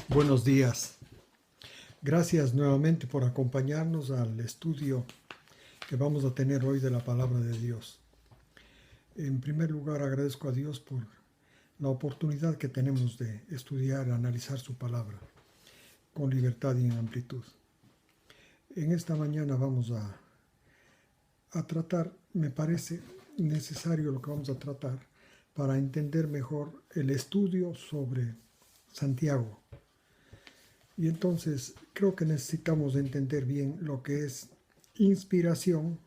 Buenos días. Gracias nuevamente por acompañarnos al estudio que vamos a tener hoy de la palabra de Dios. En primer lugar, agradezco a Dios por la oportunidad que tenemos de estudiar, analizar su palabra con libertad y en amplitud. En esta mañana vamos a tratar, me parece necesario lo que vamos a tratar para entender mejor el estudio sobre Santiago. Y entonces creo que necesitamos entender bien lo que es inspiración,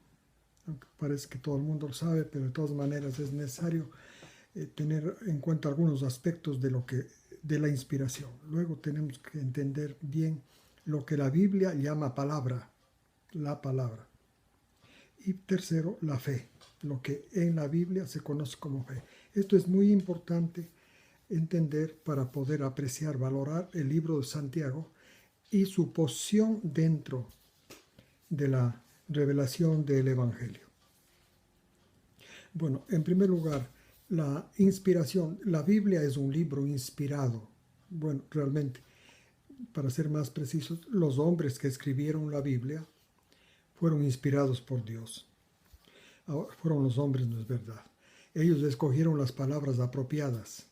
aunque parece que todo el mundo lo sabe, pero de todas maneras es necesario tener en cuenta algunos aspectos de la inspiración. Luego tenemos que entender bien lo que la Biblia llama palabra, la palabra. Y tercero, la fe, lo que en la Biblia se conoce como fe. Esto es muy importante entender para poder apreciar, valorar el libro de Santiago y su posición dentro de la revelación del Evangelio. Bueno, en primer lugar, la inspiración. La Biblia es un libro inspirado. Bueno, realmente, para ser más precisos, los hombres que escribieron la Biblia fueron inspirados por Dios. Ahora, fueron los hombres, no es verdad. Ellos escogieron las palabras apropiadas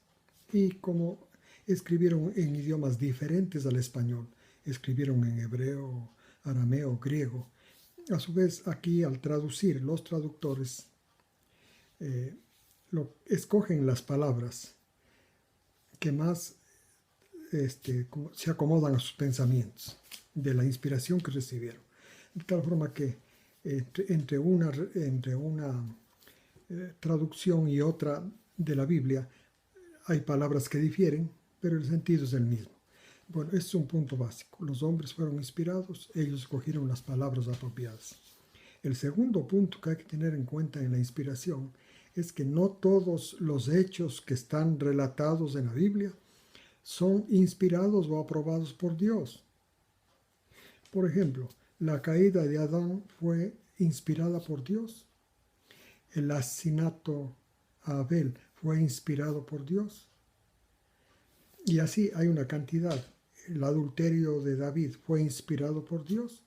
y como escribieron en idiomas diferentes al español, escribieron en hebreo, arameo, griego. A su vez, aquí al traducir, los traductores escogen las palabras que más se acomodan a sus pensamientos, de la inspiración que recibieron. De tal forma que entre una traducción y otra de la Biblia hay palabras que difieren, pero el sentido es el mismo. Bueno, este es un punto básico. Los hombres fueron inspirados, ellos escogieron las palabras apropiadas. El segundo punto que hay que tener en cuenta en la inspiración es que no todos los hechos que están relatados en la Biblia son inspirados o aprobados por Dios. Por ejemplo, la caída de Adán fue inspirada por Dios. El asesinato a Abel fue inspirado por Dios. Y así hay una cantidad. El adulterio de David fue inspirado por Dios.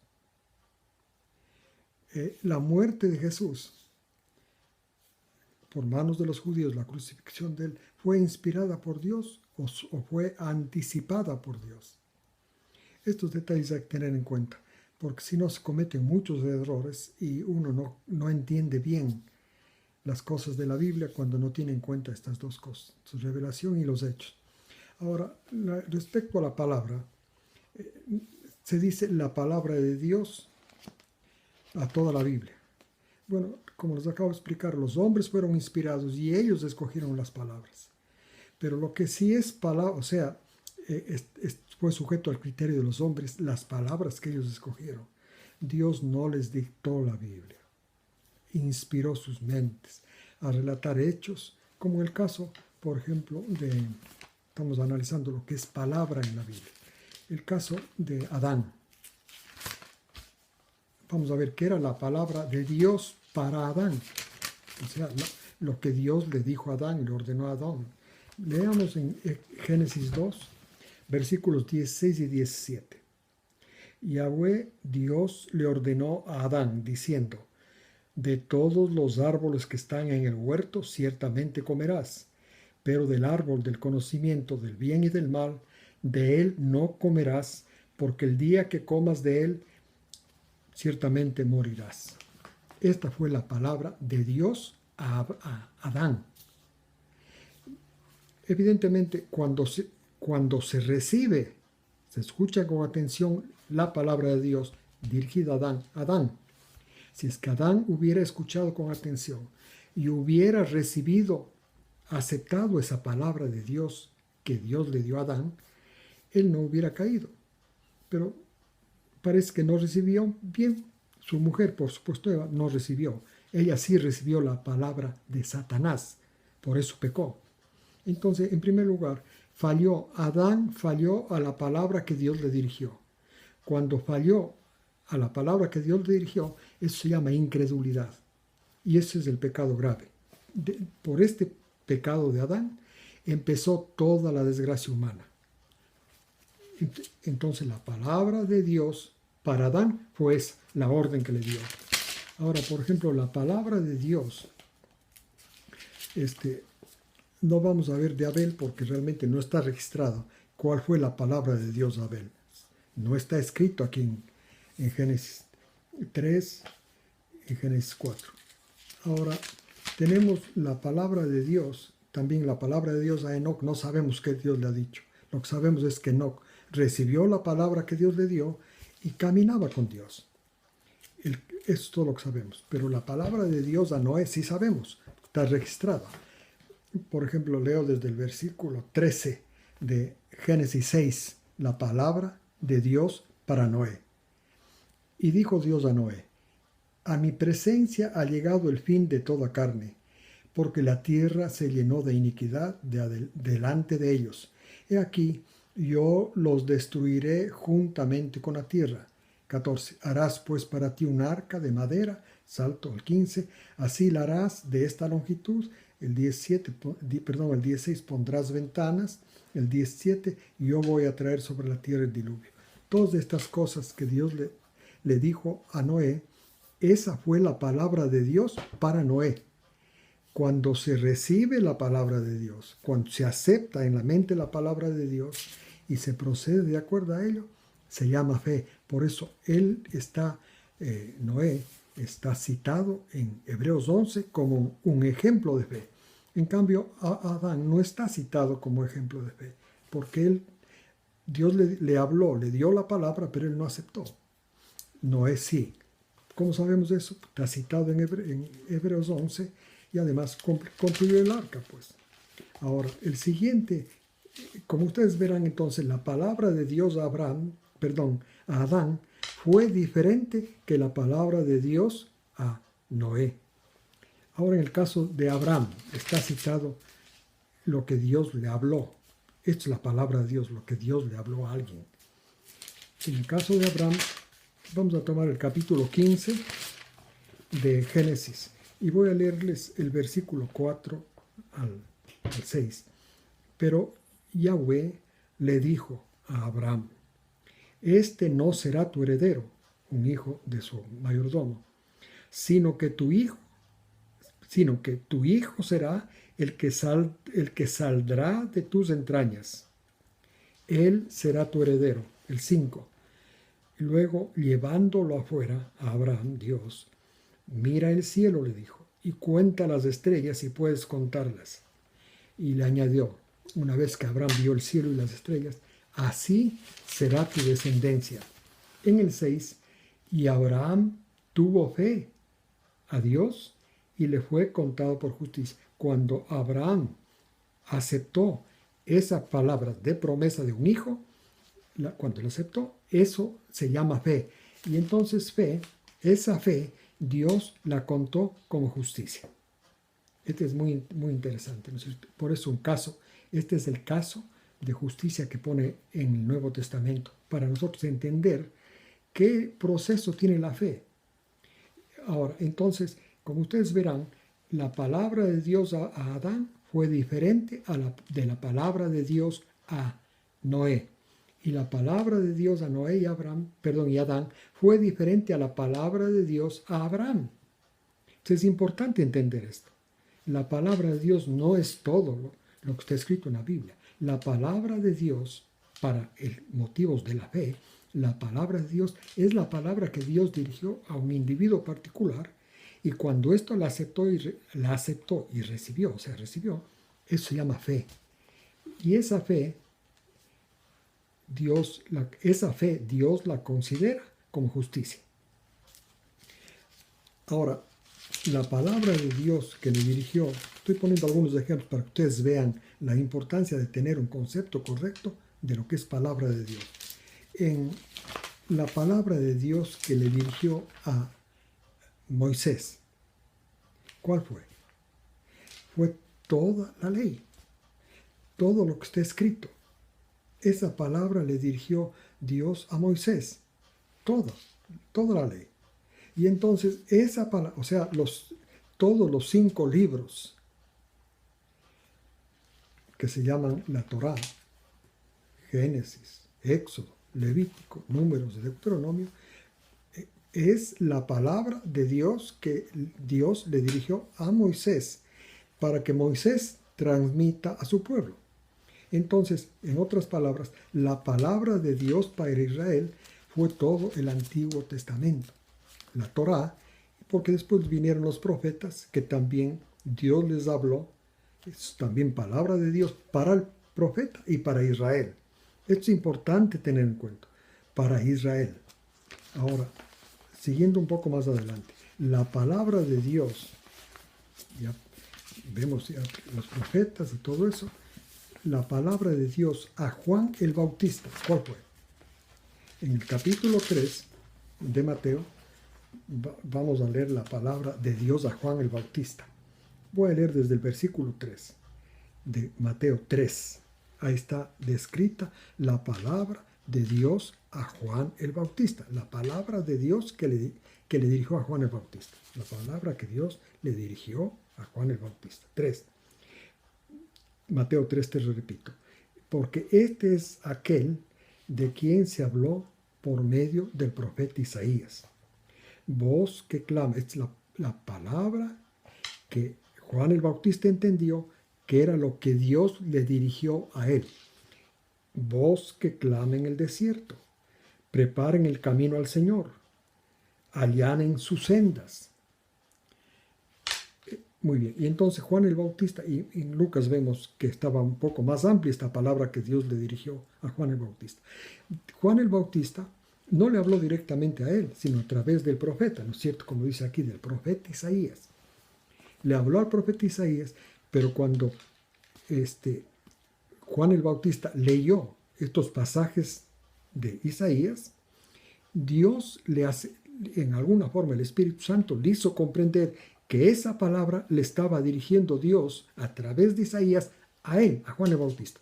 La muerte de Jesús por manos de los judíos, la crucifixión de él, fue inspirada por Dios o fue anticipada por Dios. Estos detalles hay que tener en cuenta, porque si no se cometen muchos errores y uno no entiende bien las cosas de la Biblia cuando no tiene en cuenta estas dos cosas, su revelación y los hechos. Ahora, respecto a la palabra, se dice la palabra de Dios a toda la Biblia. Bueno, como les acabo de explicar, los hombres fueron inspirados y ellos escogieron las palabras. Pero lo que sí es palabra, o sea, fue sujeto al criterio de los hombres, las palabras que ellos escogieron. Dios no les dictó la Biblia. Inspiró sus mentes a relatar hechos, como el caso, por ejemplo, estamos analizando lo que es palabra en la Biblia. El caso de Adán. Vamos a ver qué era la palabra de Dios para Adán. O sea, lo que Dios le dijo a Adán, le ordenó a Adán. Leamos en Génesis 2, versículos 16 y 17. Yahweh Dios le ordenó a Adán, diciendo: de todos los árboles que están en el huerto ciertamente comerás, pero del árbol del conocimiento del bien y del mal, de él no comerás, porque el día que comas de él, ciertamente morirás. Esta fue la palabra de Dios a Adán. Evidentemente, cuando se recibe, se escucha con atención la palabra de Dios dirigida a Adán. Si es que Adán hubiera escuchado con atención y hubiera recibido, aceptado esa palabra de Dios que Dios le dio a Adán, él no hubiera caído. Pero parece que no recibió bien. Su mujer, por supuesto, Eva, no recibió. Ella sí recibió la palabra de Satanás, por eso pecó. Entonces, en primer lugar, Adán falló a la palabra que Dios le dirigió. Cuando falló a la palabra que Dios le dirigió, eso se llama incredulidad. Y ese es el pecado grave. Por este pecado de Adán empezó toda la desgracia humana. Entonces la palabra de Dios para Adán fue la orden que le dio. Ahora, por ejemplo, la palabra de Dios, no vamos a ver de Abel porque realmente no está registrado cuál fue la palabra de Dios a Abel. No está escrito aquí en Génesis 3 y Génesis 4. Ahora, tenemos la palabra de Dios, también la palabra de Dios a Enoc. No sabemos qué Dios le ha dicho. Lo que sabemos es que Enoc recibió la palabra que Dios le dio y caminaba con Dios. Eso es todo lo que sabemos. Pero la palabra de Dios a Noé sí sabemos, está registrada. Por ejemplo, leo desde el versículo 13 de Génesis 6, la palabra de Dios para Noé. Y dijo Dios a Noé: a mi presencia ha llegado el fin de toda carne, porque la tierra se llenó de iniquidad delante de ellos. He aquí, yo los destruiré juntamente con la tierra. 14. Harás pues para ti un arca de madera. Salto al 15. Así la harás de esta longitud. El 16 pondrás ventanas. El 17, yo voy a traer sobre la tierra el diluvio. Todas estas cosas que Dios le dijo a Noé, esa fue la palabra de Dios para Noé. Cuando se recibe la palabra de Dios, cuando se acepta en la mente la palabra de Dios y se procede de acuerdo a ello, se llama fe. Por eso Noé está citado en Hebreos 11 como un ejemplo de fe. En cambio, Adán no está citado como ejemplo de fe, porque Dios le habló, le dio la palabra, pero él no aceptó. Noé sí. ¿Cómo sabemos eso? Está citado en Hebreos 11 y además construyó el arca, pues. Ahora, el siguiente, como ustedes verán entonces, la palabra de Dios a Adán fue diferente que la palabra de Dios a Noé. Ahora, en el caso de Abraham, está citado lo que Dios le habló. Esta es la palabra de Dios, lo que Dios le habló a alguien. En el caso de Abraham, vamos a tomar el capítulo 15 de Génesis y voy a leerles el versículo 4 al 6. Pero Yahweh le dijo a Abraham: este no será tu heredero, un hijo de su mayordomo, sino que tu hijo será el que saldrá de tus entrañas. Él será tu heredero. El 5. Luego, llevándolo afuera, a Abraham, Dios, mira el cielo, le dijo, y cuenta las estrellas si puedes contarlas. Y le añadió, una vez que Abraham vio el cielo y las estrellas, así será tu descendencia. En el 6, y Abraham tuvo fe a Dios y le fue contado por justicia. Cuando Abraham aceptó esa palabra de promesa de un hijo, cuando lo aceptó, eso se llama fe. Y entonces esa fe, Dios la contó como justicia. Este es muy, muy interesante. Por eso este es el caso de justicia que pone en el Nuevo Testamento, para nosotros entender qué proceso tiene la fe. Ahora, entonces, como ustedes verán, la palabra de Dios a Adán fue diferente de la palabra de Dios a Noé. Y la palabra de Dios a Noé y Adán fue diferente a la palabra de Dios a Abraham. Entonces es importante entender esto. La palabra de Dios no es todo lo que está escrito en la Biblia. La palabra de Dios, para motivos de la fe, la palabra de Dios es la palabra que Dios dirigió a un individuo particular, y cuando esto la aceptó y recibió, eso se llama fe. Y esa fe Dios la considera como justicia. Ahora, la palabra de Dios que le dirigió, estoy poniendo algunos ejemplos para que ustedes vean la importancia de tener un concepto correcto de lo que es palabra de Dios. En la palabra de Dios que le dirigió a Moisés, ¿cuál fue? Fue toda la ley, todo lo que está escrito. Esa palabra le dirigió Dios a Moisés, toda la ley. Y entonces esa palabra, o sea, todos los 5 libros que se llaman la Torá, Génesis, Éxodo, Levítico, Números, Deuteronomio, es la palabra de Dios que Dios le dirigió a Moisés para que Moisés transmita a su pueblo. Entonces, en otras palabras, la palabra de Dios para Israel fue todo el Antiguo Testamento, la Torá, porque después vinieron los profetas que también Dios les habló, es también palabra de Dios para el profeta y para Israel. Esto es importante tener en cuenta, para Israel. Ahora, siguiendo un poco más adelante, la palabra de Dios, ya vemos ya los profetas y todo eso, la palabra de Dios a Juan el Bautista, ¿cuál fue? En el capítulo 3 de Mateo, vamos a leer la palabra de Dios a Juan el Bautista. Voy a leer desde el versículo 3 de Mateo 3. Ahí está descrita la palabra de Dios a Juan el Bautista. La palabra de Dios que le dirigió a Juan el Bautista. La palabra que Dios le dirigió a Juan el Bautista. 3. Mateo 3, te repito. Porque este es aquel de quien se habló por medio del profeta Isaías. Voz que clama, es la palabra que Juan el Bautista entendió que era lo que Dios le dirigió a él. Voz que clama en el desierto, preparen el camino al Señor, allanen sus sendas. Muy bien, y entonces Juan el Bautista, y en Lucas vemos que estaba un poco más amplia esta palabra que Dios le dirigió a Juan el Bautista. Juan el Bautista no le habló directamente a él, sino a través del profeta, ¿no es cierto? Como dice aquí, del profeta Isaías. Le habló al profeta Isaías, pero cuando Juan el Bautista leyó estos pasajes de Isaías, Dios le hace, en alguna forma el Espíritu Santo le hizo comprender que esa palabra le estaba dirigiendo Dios a través de Isaías a él, a Juan el Bautista.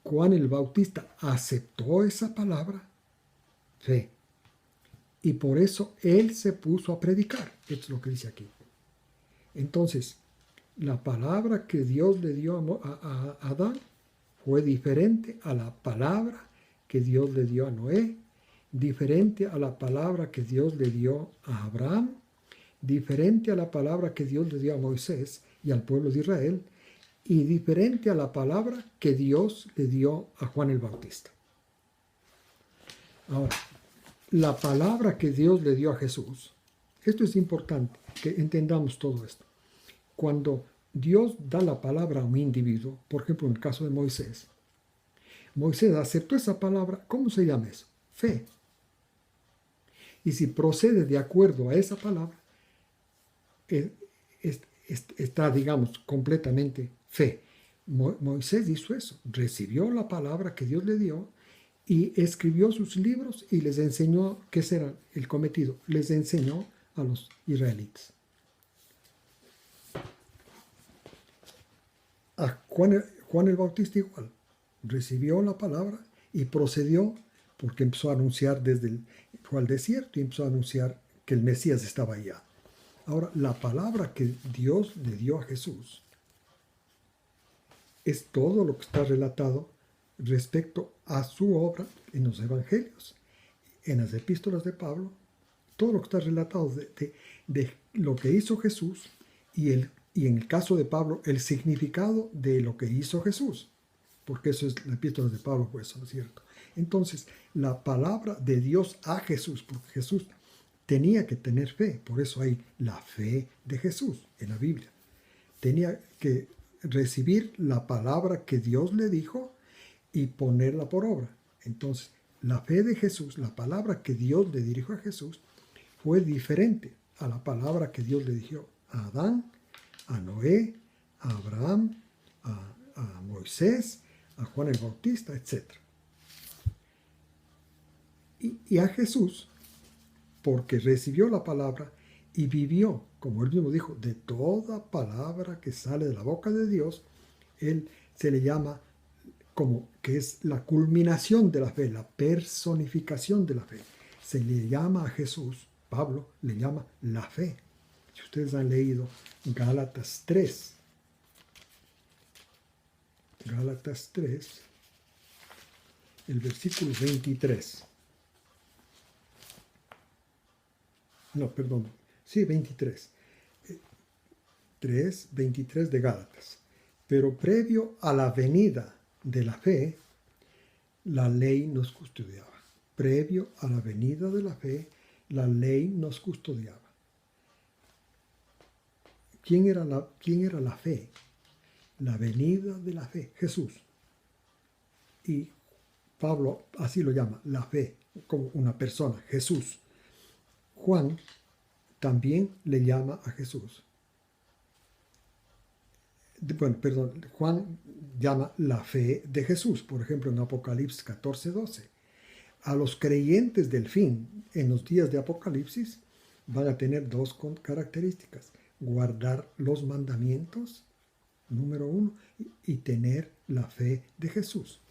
Juan el Bautista aceptó esa palabra, fe, y por eso él se puso a predicar. Esto es lo que dice aquí. Entonces, la palabra que Dios le dio a Adán fue diferente a la palabra que Dios le dio a Noé, diferente a la palabra que Dios le dio a Abraham, diferente a la palabra que Dios le dio a Moisés y al pueblo de Israel, y diferente a la palabra que Dios le dio a Juan el Bautista. Ahora, la palabra que Dios le dio a Jesús, esto es importante, que entendamos todo esto. Cuando Dios da la palabra a un individuo, por ejemplo en el caso de Moisés, Moisés aceptó esa palabra, ¿cómo se llama eso? Fe. Y si procede de acuerdo a esa palabra, está, digamos, completamente fe. Moisés hizo eso, recibió la palabra que Dios le dio y escribió sus libros y les enseñó qué será el cometido. Les enseñó a los israelitas. A Juan el Bautista igual, recibió la palabra y procedió porque empezó a anunciar fue al desierto y empezó a anunciar que el Mesías estaba allá. Ahora, la palabra que Dios le dio a Jesús es todo lo que está relatado respecto a su obra en los evangelios, en las epístolas de Pablo, todo lo que está relatado de lo que hizo Jesús y en el caso de Pablo, el significado de lo que hizo Jesús, porque eso es la epístola de Pablo, pues, ¿no es cierto? Entonces, la palabra de Dios a Jesús, porque Jesús tenía que tener fe, por eso hay la fe de Jesús en la Biblia. Tenía que recibir la palabra que Dios le dijo y ponerla por obra. Entonces, la fe de Jesús, la palabra que Dios le dirigió a Jesús, fue diferente a la palabra que Dios le dirigió a Adán, a Noé, a Abraham, a Moisés, a Juan el Bautista, etc. Y a Jesús, porque recibió la palabra y vivió, como él mismo dijo, de toda palabra que sale de la boca de Dios, él se le llama como que es la culminación de la fe, la personificación de la fe. Se le llama a Jesús, Pablo le llama la fe. Si ustedes han leído Gálatas 3, el versículo 23. No, perdón. Sí, 23. 3:23 de Gálatas. Pero previo a la venida de la fe, la ley nos custodiaba. Previo a la venida de la fe, la ley nos custodiaba. ¿Quién era la fe? La venida de la fe, Jesús. Y Pablo así lo llama, la fe, como una persona, Jesús. Juan también le llama a Jesús. Bueno, perdón, Juan llama la fe de Jesús, por ejemplo, en Apocalipsis 14:12. A los creyentes del fin, en los días de Apocalipsis, van a tener dos características: guardar los mandamientos, número 1, y tener la fe de Jesús.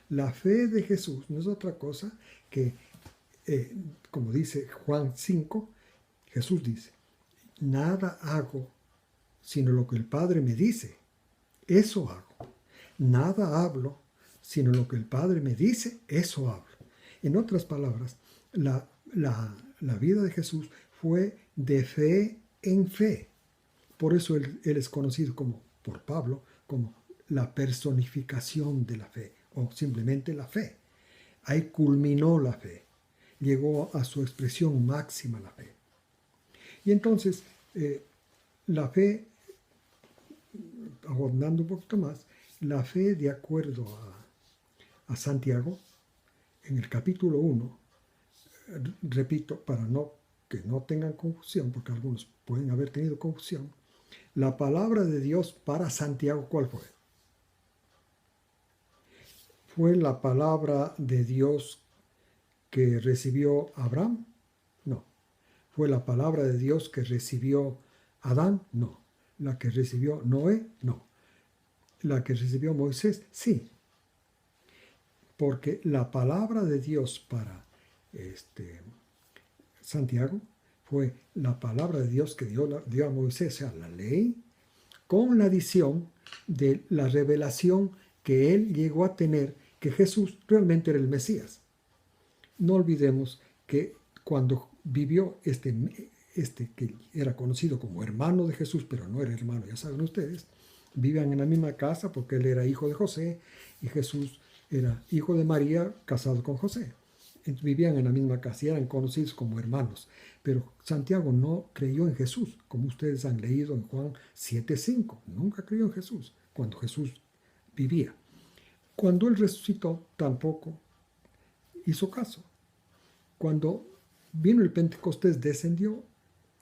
La fe de Jesús no es otra cosa que, como dice Juan 5, Jesús dice, nada hago sino lo que el Padre me dice, eso hago. Nada hablo sino lo que el Padre me dice, eso hablo. En otras palabras, la vida de Jesús fue de fe en fe. Por eso él es conocido por Pablo como la personificación de la fe, o simplemente la fe. Ahí culminó la fe, llegó a su expresión máxima la fe. Y entonces, la fe, abundando un poquito más, la fe de acuerdo a Santiago, en el capítulo 1, repito, para que no tengan confusión, porque algunos pueden haber tenido confusión, la palabra de Dios para Santiago, ¿cuál fue? ¿Fue la palabra de Dios que recibió Abraham? No. ¿Fue la palabra de Dios que recibió Adán? No. ¿La que recibió Noé? No. ¿La que recibió Moisés? Sí. Porque la palabra de Dios para Santiago fue la palabra de Dios que dio a Moisés, o sea, la ley, con la adición de la revelación que él llegó a tener, que Jesús realmente era el Mesías. No olvidemos que cuando vivió que era conocido como hermano de Jesús, pero no era hermano, ya saben ustedes, vivían en la misma casa porque él era hijo de José y Jesús era hijo de María casado con José. Vivían en la misma casa y eran conocidos como hermanos. Pero Santiago no creyó en Jesús, como ustedes han leído en Juan 7:5. Nunca creyó en Jesús cuando Jesús vivía. Cuando él resucitó, tampoco hizo caso. Cuando vino el Pentecostés,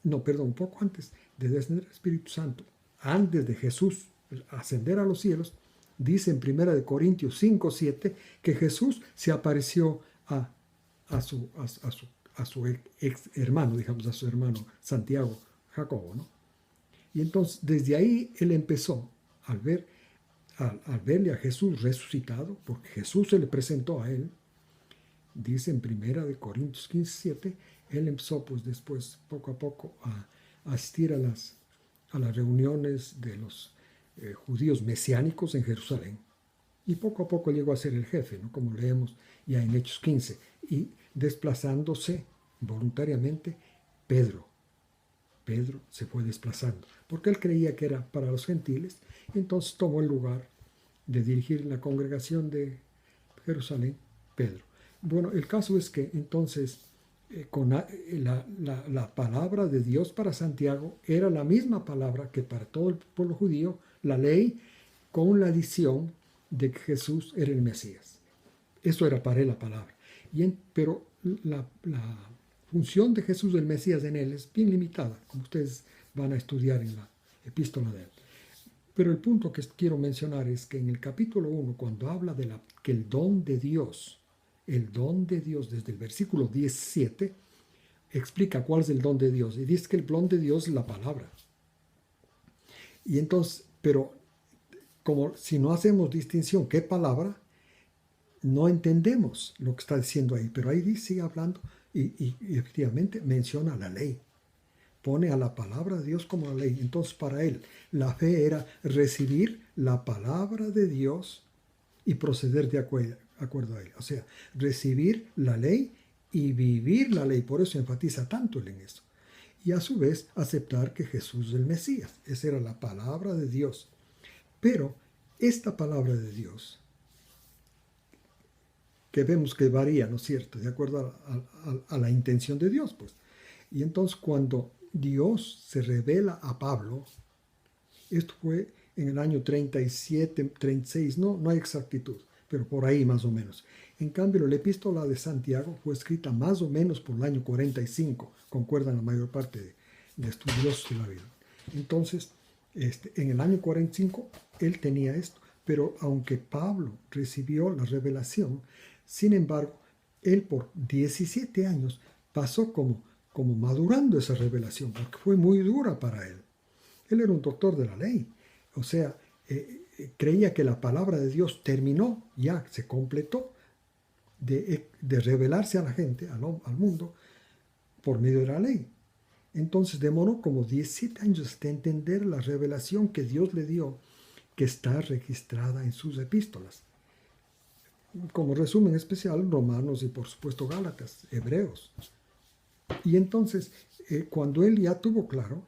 un poco antes de descender el Espíritu Santo, antes de Jesús ascender a los cielos, dice en 1 Corintios 5:7 que Jesús se apareció a su ex hermano, digamos, a su hermano Santiago, Jacobo, ¿no? Y entonces desde ahí él empezó, al verle a Jesús resucitado, porque Jesús se le presentó a él, dice en 1 Corintios 15:7, él empezó pues después poco a poco a asistir a las reuniones de los judíos mesiánicos en Jerusalén. Y poco a poco llegó a ser el jefe, ¿no? Como leemos ya en Hechos 15. Y desplazándose voluntariamente, Pedro se fue desplazando, porque él creía que era para los gentiles, y entonces tomó el lugar de dirigir la congregación de Jerusalén, Pedro. Bueno, el caso es que entonces con la palabra de Dios para Santiago era la misma palabra que para todo el pueblo judío, la ley, con la adición de que Jesús era el Mesías. Eso era para él la palabra. Pero la función de Jesús del Mesías en él es bien limitada, como ustedes van a estudiar en la epístola de él. Pero el punto que quiero mencionar es que en el capítulo 1, cuando habla que el don de Dios, desde el versículo 17, explica cuál es el don de Dios. Y dice que el don de Dios es la palabra. Y entonces, pero como si no hacemos distinción, ¿qué palabra? No entendemos lo que está diciendo ahí. Pero ahí sigue hablando y efectivamente menciona la ley. Pone a la palabra de Dios como la ley. Entonces para él la fe era recibir la palabra de Dios y proceder de acuerdo a ella. O sea, recibir la ley y vivir la ley. Por eso enfatiza tanto en eso. Y a su vez aceptar que Jesús es el Mesías. Esa era la palabra de Dios. Pero esta palabra de Dios, que vemos que varía, ¿no es cierto?, de acuerdo a la intención de Dios, pues. Y entonces cuando Dios se revela a Pablo, esto fue en el año 37, 36, no hay exactitud, pero por ahí más o menos. En cambio, la epístola de Santiago fue escrita más o menos por el año 45, concuerdan la mayor parte de estudiosos de la Biblia. Entonces, en el año 45, él tenía esto, pero aunque Pablo recibió la revelación, sin embargo, él por 17 años pasó como madurando esa revelación, porque fue muy dura para él. Él era un doctor de la ley, o sea, creía que la palabra de Dios terminó, ya se completó, de revelarse a la gente, al mundo, por medio de la ley. Entonces demoró como 17 años hasta entender la revelación que Dios le dio, que está registrada en sus epístolas. Como resumen especial, Romanos y por supuesto Gálatas, Hebreos. Y entonces, cuando él ya tuvo claro,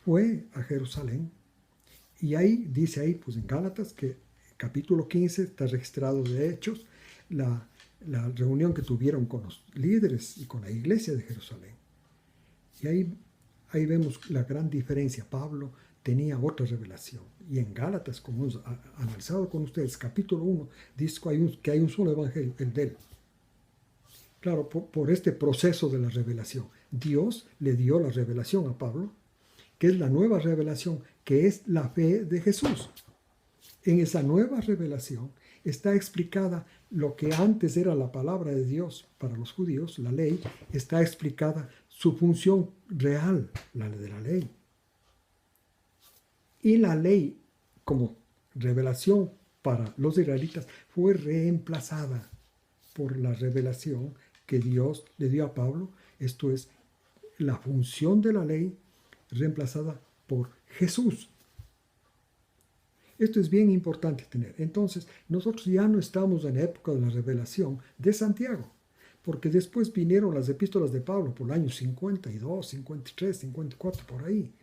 fue a Jerusalén. Y ahí, dice ahí, pues en Gálatas, que capítulo 15 está registrado de Hechos, la reunión que tuvieron con los líderes y con la iglesia de Jerusalén. Y ahí vemos la gran diferencia. Pablo tenía otra revelación. Y en Gálatas, como hemos analizado con ustedes, capítulo 1, dice que hay un solo evangelio, el de él. Claro, por este proceso de la revelación. Dios le dio la revelación a Pablo, que es la nueva revelación, que es la fe de Jesús. En esa nueva revelación está explicada lo que antes era la palabra de Dios para los judíos, la ley, está explicada su función real, la de la ley. Y la ley, como revelación para los israelitas, fue reemplazada por la revelación que Dios le dio a Pablo. Esto es, la función de la ley reemplazada por Jesús. Esto es bien importante tener. Entonces, nosotros ya no estamos en la época de la revelación de Santiago, porque después vinieron las epístolas de Pablo por el año 52, 53, 54, por ahí.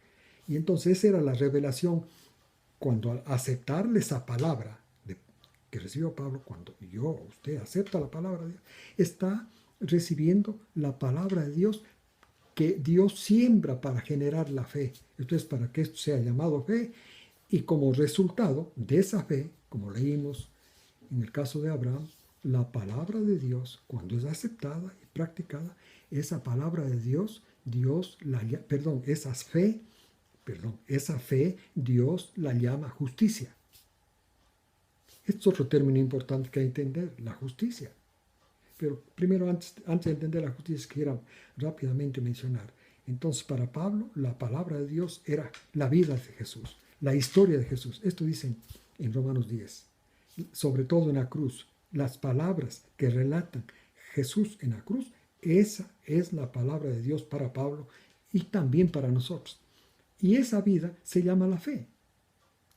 Y entonces esa era la revelación cuando al aceptarle esa palabra que recibió Pablo, cuando usted acepta la palabra de Dios, está recibiendo la palabra de Dios que Dios siembra para generar la fe. Esto es para que esto sea llamado fe. Y como resultado de esa fe, como leímos en el caso de Abraham, la palabra de Dios, cuando es aceptada y practicada, esa palabra de Dios, esa fe, Dios la llama justicia. Este es otro término importante que hay que entender, la justicia. Pero primero, antes de entender la justicia, quiero rápidamente mencionar. Entonces, para Pablo, la palabra de Dios era la vida de Jesús, la historia de Jesús. Esto dicen en Romanos 10. Sobre todo en la cruz, las palabras que relatan Jesús en la cruz, esa es la palabra de Dios para Pablo y también para nosotros. Y esa vida se llama la fe.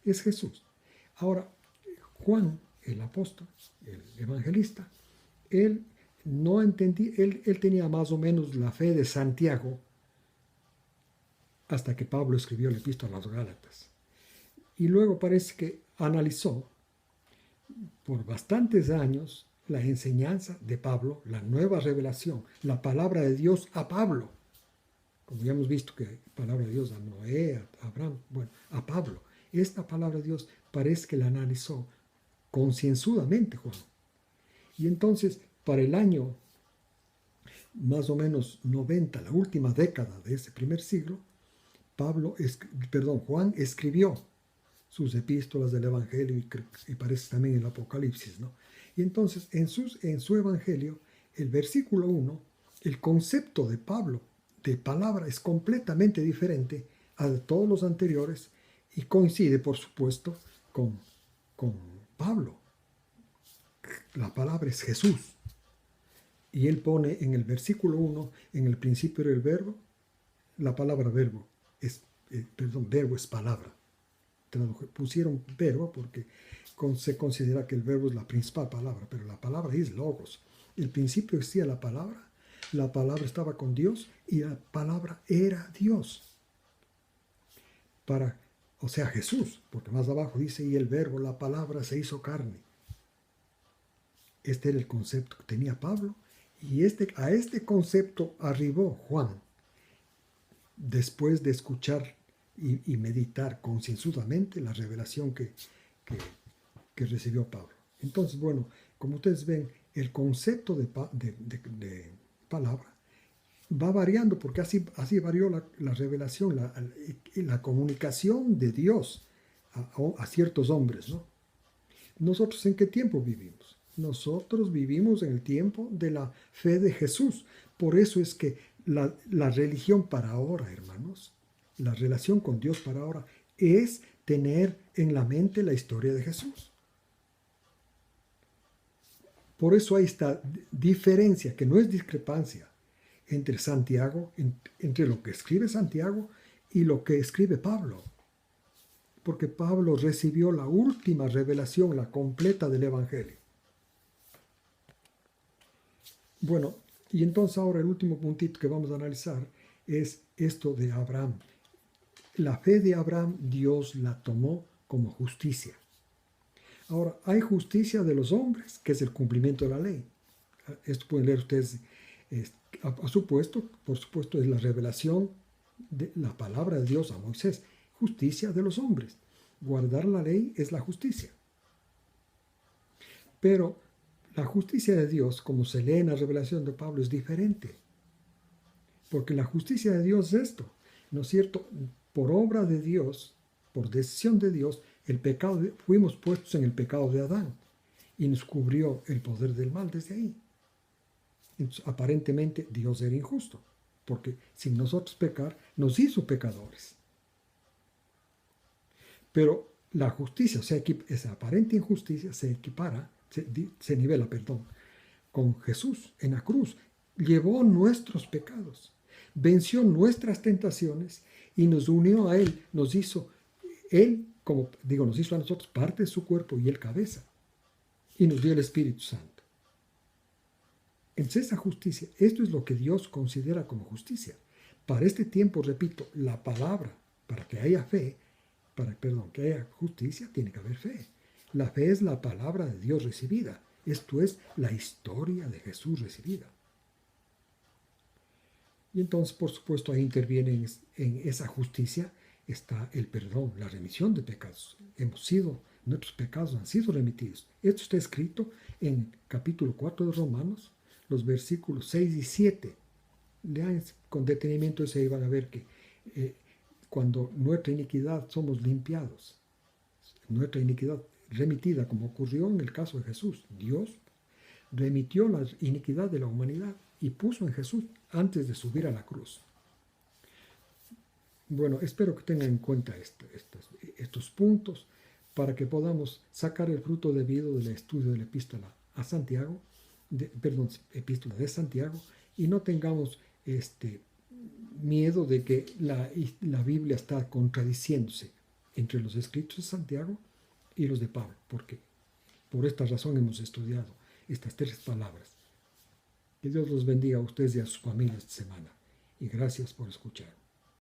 Es Jesús. Ahora, Juan, el apóstol, el evangelista, él no entendía, él tenía más o menos la fe de Santiago hasta que Pablo escribió la epístola a los Gálatas. Y luego parece que analizó por bastantes años la enseñanza de Pablo, la nueva revelación, la palabra de Dios a Pablo. Como ya hemos visto que palabra de Dios a Noé, a Abraham, bueno, a Pablo. Esta palabra de Dios parece que la analizó concienzudamente Juan. Y entonces, para el año más o menos 90, la última década de ese primer siglo, Juan escribió sus epístolas del Evangelio y parece también el Apocalipsis, ¿no? Y entonces, en su Evangelio, el versículo 1, el concepto de Pablo de palabra es completamente diferente a de todos los anteriores y coincide, por supuesto, con Pablo. La palabra es Jesús. Y él pone en el versículo 1, en el principio del verbo, la palabra verbo es palabra. Pusieron verbo porque se considera que el verbo es la principal palabra, pero la palabra es logos. El principio existía la palabra estaba con Dios y la palabra era Dios. O sea, Jesús, porque más abajo dice, y el verbo, la palabra se hizo carne. Este era el concepto que tenía Pablo, y a este concepto arribó Juan, después de escuchar y meditar concienzudamente la revelación que recibió Pablo. Entonces, bueno, como ustedes ven, el concepto de palabra va variando, porque así varió la revelación, la comunicación de Dios a ciertos hombres, ¿no? ¿Nosotros en qué tiempo vivimos? Nosotros vivimos en el tiempo de la fe de Jesús. Por eso es que la religión para ahora, hermanos, la relación con Dios para ahora, es tener en la mente la historia de Jesús. Por eso hay esta diferencia, que no es discrepancia, entre Santiago, entre lo que escribe Santiago y lo que escribe Pablo. Porque Pablo recibió la última revelación, la completa del Evangelio. Bueno, y entonces ahora el último puntito que vamos a analizar es esto de Abraham. La fe de Abraham, Dios la tomó como justicia. Ahora, hay justicia de los hombres, que es el cumplimiento de la ley. Esto pueden leer ustedes, por supuesto, es la revelación de la palabra de Dios a Moisés. Justicia de los hombres. Guardar la ley es la justicia. Pero la justicia de Dios, como se lee en la revelación de Pablo, es diferente. Porque la justicia de Dios es esto, ¿no es cierto? Por obra de Dios, por decisión de Dios, fuimos puestos en el pecado de Adán y nos cubrió el poder del mal desde ahí. Entonces, aparentemente Dios era injusto, porque sin nosotros pecar, nos hizo pecadores. Pero la justicia, o sea, esa aparente injusticia se nivela, con Jesús en la cruz. Llevó nuestros pecados, venció nuestras tentaciones y nos unió a Él. Nos hizo a nosotros parte de su cuerpo y Él cabeza. Y nos dio el Espíritu Santo. Entonces esa justicia, esto es lo que Dios considera como justicia. Para este tiempo, repito, la palabra, para que haya fe, que haya justicia, tiene que haber fe. La fe es la palabra de Dios recibida. Esto es la historia de Jesús recibida. Y entonces, por supuesto, ahí interviene en esa justicia, está el perdón, la remisión de pecados. Nuestros pecados han sido remitidos. Esto está escrito en capítulo 4 de Romanos, los versículos 6 y 7. Lean con detenimiento ese y van a ver que cuando nuestra iniquidad somos limpiados, nuestra iniquidad remitida, como ocurrió en el caso de Jesús. Dios remitió la iniquidad de la humanidad y puso en Jesús antes de subir a la cruz. Bueno, espero que tengan en cuenta estos puntos para que podamos sacar el fruto debido del estudio de la epístola a Santiago, epístola de Santiago, y no tengamos miedo de que la Biblia está contradiciéndose entre los escritos de Santiago y los de Pablo, porque por esta razón hemos estudiado estas 3 palabras. Que Dios los bendiga a ustedes y a sus familias esta semana, y gracias por escuchar.